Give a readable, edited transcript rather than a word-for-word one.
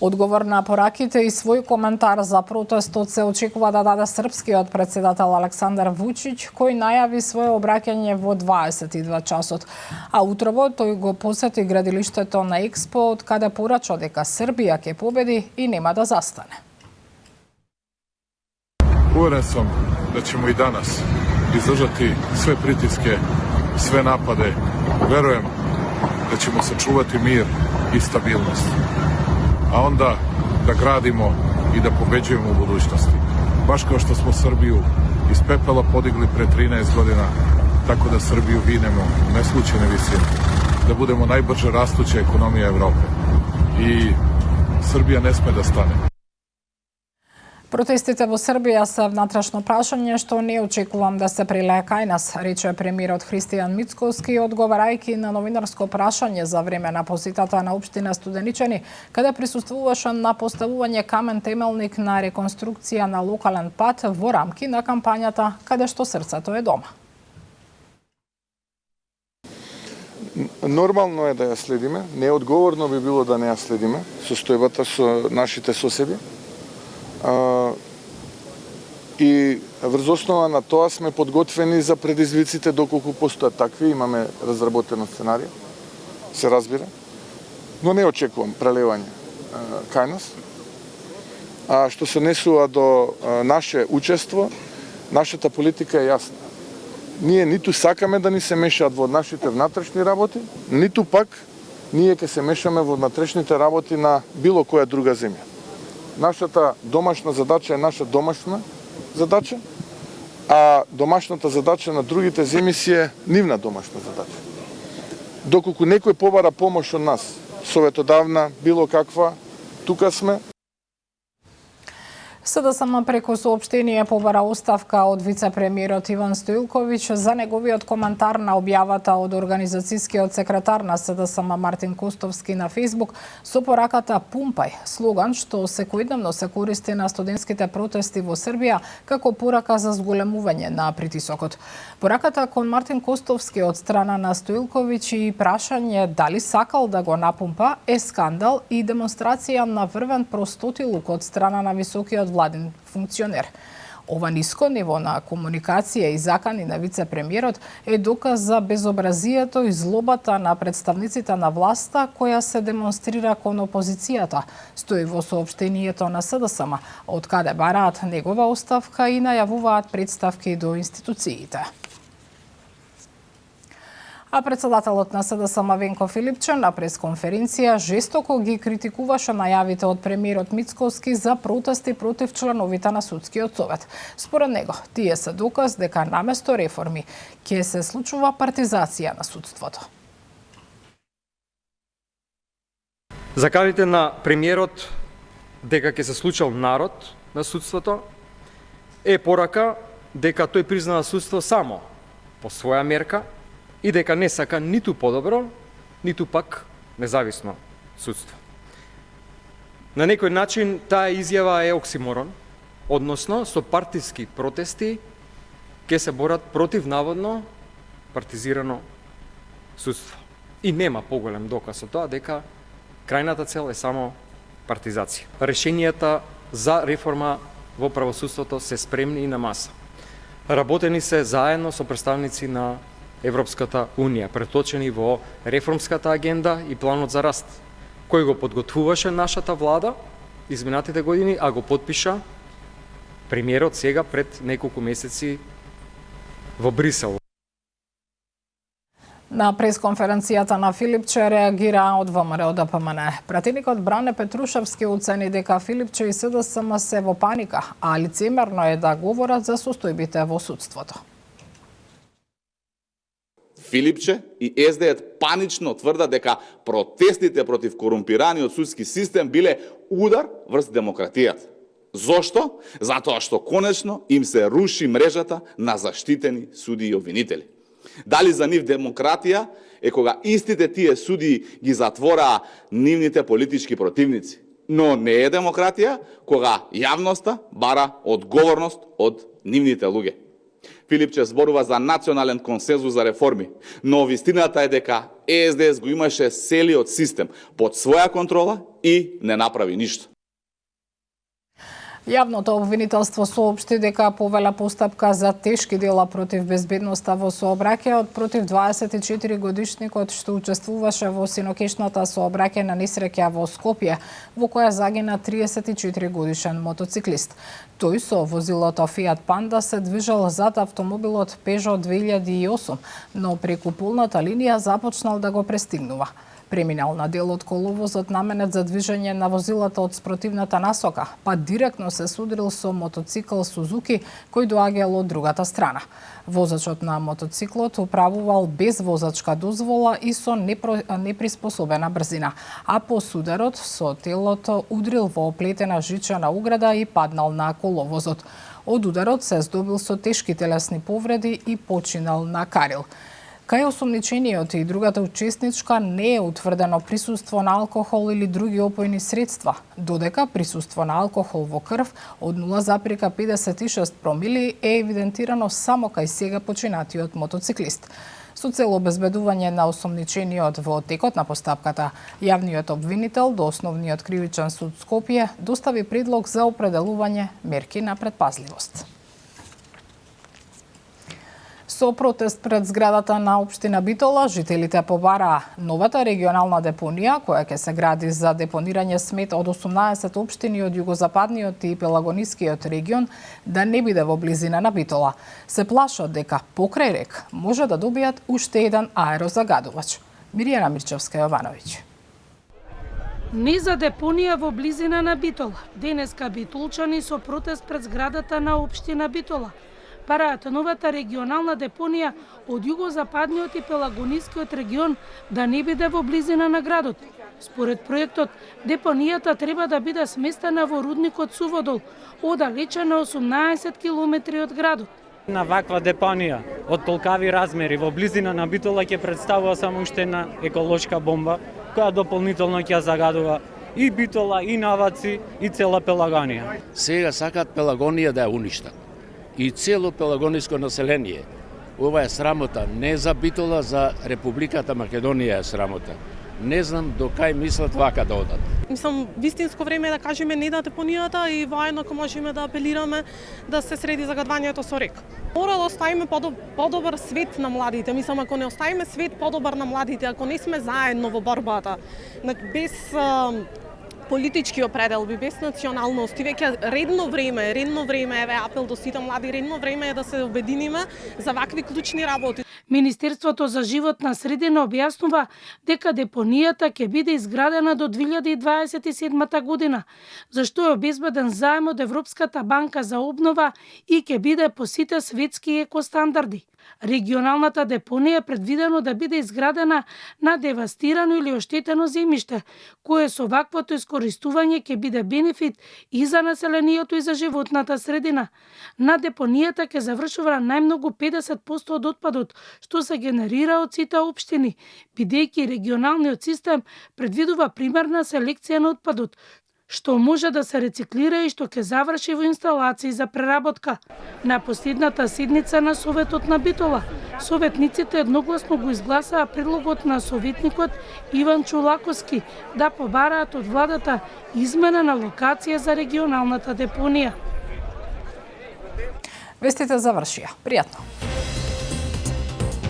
Одговор на пораките и свој коментар за протестот се очекува да даде српскиот председател Александар Вучиќ, кој најави свое обраќање во 22 часот. А утрово тој го посети градилиштето на Експо, од каде порача дека Србија ќе победи и нема да застане. Уверен сам да ćemo i danas izdržati sve pritiske, sve napade. Verujem da ćemo sačuvati mir i stabilnost. A onda da gradimo i da pobeđujemo u budućnosti. Baš kao što smo Srbiju iz pepela podigli pre 13 godina, tako da Srbiju vinemo u neslućene visine. Da budemo najbrže rastuća ekonomija Evrope. I Srbija ne sme da stane. Протестите во Србија се внатрешно прашање што не очекувам да се прилее кај нас, рече премиерот Христијан Мицкоски, одговарајќи на новинарско прашање за време на посетата на општина Студеничани, каде присуствуваше на поставување камен темелник на реконструкција на локален пат во рамки на кампањата каде што срцето е дома. Нормално е да ја следиме, неодговорно би било да не ја следиме состојбата со нашите соседи. И врз основа на тоа сме подготвени за предизвиците доколку постојат такви, имаме разработено сценарија, се разбира, но не очекувам прелевање кај нас. А што се однесува до наше учество, нашата политика е јасна. Ние ниту сакаме да ни се мешаат во нашите внатрешни работи, ниту пак ние ќе се мешаме во внатрешните работи на било која друга земја. Нашата домашна задача е наша домашна задача, а домашната задача на другите земји си е нивна домашна задача. Доколку некој побара помош од нас, советодавна, било каква, тука сме. СДСМ преку соопштение побара оставка од вице-премиерот Иван Стоилковиќ за неговиот коментар на објавата од организацијскиот секретар на СДСМ Мартин Костовски на Фејсбук со пораката "Пумпај", слоган што секојдневно се користи на студентските протести во Србија како порака за зголемување на притисокот. Пораката кон Мартин Костовски од страна на Стоилковиќ и прашање дали сакал да го напумпа е скандал и демонстрација на врвен простотилук од страна на високиот владин функционер. Ова ниско ниво на комуникација и закани на вице-премиерот е доказ за безобразието и злобата на представниците на власта која се демонстрира кон опозицијата, стои во соопштението на СДСМ, од каде бараат негова оставка и најавуваат представки до институциите. А председателот на СДСМ Венко Филипче на пресконференција жестоко ги критикуваше најавите од премиерот Мицкоски за протести против членовите на Судскиот совет. Според него, тие се доказ дека наместо реформи ќе се случува партизација на судството. Закавите на премиерот дека ќе се случил народ на судството е порака дека тој признава судство само по своја мерка и дека не сака ниту подобро, ниту пак независно судство. На некој начин таа изјава е оксиморон, односно со партиски протести ќе се борат против наводно партизирано судство. И нема поголем доказ од тоа дека крајната цел е само партизација. Решенијата за реформа во правосудството се спремни и на маса. Работени се заедно со представници на Европската Унија, преточени во реформската агенда и планот за раст, кој го подготвуваше нашата влада изминатите години, а го потпиша премиерот сега пред неколку месеци во Брисел. На пресконференцијата на Филипче реагира од ВМРО ДПМН. Пратеникот Бране Петрушевски оцени дека Филипче и СДСМ се во паника, а лицемерно е да говорат за состојбите во судството. Филипче и СДС панично тврдат дека протестите против корумпираниот судски систем биле удар врз демократијата. Зошто? Затоа што конечно им се руши мрежата на заштитени судии и обвинители. Дали за нив демократија е кога истите тие судии ги затвораа нивните политички противници, но не е демократија кога јавноста бара одговорност од нивните луѓе. Филипче зборува за национален консензус за реформи, но вистината е дека ЕСДС го имаше целиот систем под своја контрола и не направи ништо. Јавното обвинителство соопшти дека повела постапка за тешки дела против безбедноста во сообраќајот против 24-годишникот што учествуваше во синокешната сообраќајна несреќа во Скопје, во која загина 34-годишен мотоциклист. Тој со возилото Fiat Panda се движел зад автомобилот Peugeot 2008, но преку полната линија започнал да го престигнува. Преминал на дел од коловозот наменет за движење на возилата од спротивната насока, па директно се судрил со мотоцикл Сузуки кој доаѓал од другата страна. Возачот на мотоциклот управувал без возачка дозвола и со неприспособена брзина, а по сударот со телото удрил во оплетена жичена ограда и паднал на коловозот. Од ударот се здобил со тешки телесни повреди и починал на карил. Кај осомничениот и другата учесничка не е утврдено присуство на алкохол или други опојни средства, додека присуство на алкохол во крв од 0,56 промили е евидентирано само кај сега починатиот мотоциклист. Со цел обезбедување на осомничениот во текот на постапката, јавниот обвинител до Основниот кривичен суд Скопје достави предлог за определување мерки на предпазливост. Со протест пред зградата на општина Битола, жителите побараа новата регионална депонија, која ќе се гради за депонирање смет од 18 општини од југозападниот и пелагонискиот регион, да не биде во близина на Битола. Се плашат дека покрај рек може да добијат уште еден аерозагадувач. Миријана Мирчевска-Јовановиќ. Не за депонија во близина на Битола. Денеска битолчани со протест пред зградата на општина Битола бараат новата регионална депонија од југозападниот и пелагонискиот регион да не биде во близина на градот. Според проектот, депонијата треба да биде сместена во рудникот Суводол, оддалечена 18 километри од градот. На ваква депонија од толкави размери во близина на Битола ќе представува само уште една еколошка бомба, која дополнително ќе загадува и Битола, и Наваци, и цела Пелагонија. Сега сакаат Пелагонија да ја уништат. И цело пелагониско население. Ова е срамота не за Битола, за Републиката Македонија е срамота. Не знам до кај мислат вака да одат. Мислам, вистинско време е да кажеме не на депонијата и воедноко можеме да апелираме да се среди загадвањето со рек. Мора да оставиме подобар свет на младите. Мислам, ако не оставиме свет подобар на младите, ако не сме заедно во борбата, без политички определби, без националност, и веќе редно време, еве апел до сите млади, редно време е да се обединиме за вакви клучни работи. Министерството за животна средина објаснува дека депонијата ќе биде изградена до 2027 година, зашто е обезбеден заем од Европската банка за обнова и ќе биде по сите светски екостандарди. Регионалната депонија е предвидено да биде изградена на девастирано или оштетено земјиште, кое со ваквото искористување ќе биде бенефит и за населението и за животната средина. На депонијата ќе завршува најмногу 50% од отпадот, што се генерира од сите општини, бидејќи регионалниот систем предвидува примерна селекција на отпадот, што може да се рециклира и што ќе заврши во инсталации за преработка. На последната седница на Советот на Битола, советниците едногласно го изгласаа предлогот на советникот Иван Чулаковски да побараат од владата измена на локација за регионалната депонија. Вестите завршија. Пријатно.